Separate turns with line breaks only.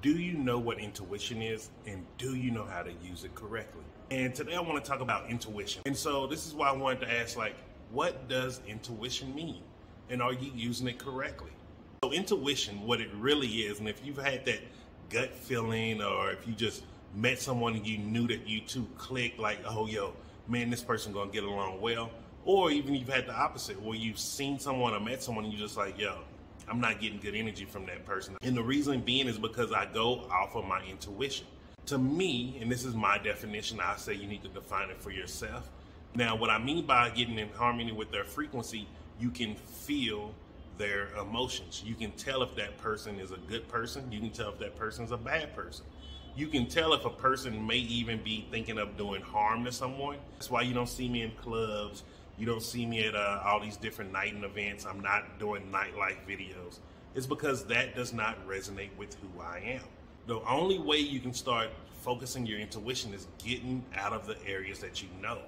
Do you know what intuition is, and do you know how to use it correctly? And today I want to talk about intuition. And so this is why I wanted to ask, what does intuition mean? And are you using it correctly? So intuition, what it really is, and if you've had that gut feeling, or if you just met someone and you knew that you two clicked, oh, yo, man, this person gonna get along well. Or even you've had the opposite, where you've seen someone or met someone and you're just like, yo, I'm not getting good energy from that person. And the reason being is because I go off of my intuition. To me, and this is my definition, I say you need to define it for yourself. Now, what I mean by getting in harmony with their frequency, you can feel their emotions. You can tell if that person is a good person. You can tell if that person is a bad person. You can tell if a person may even be thinking of doing harm to someone. That's why you don't see me in clubs. You don't see me at all these different night events. I'm not doing nightlife videos. It's because that does not resonate with who I am. The only way you can start focusing your intuition is getting out of the areas that you know.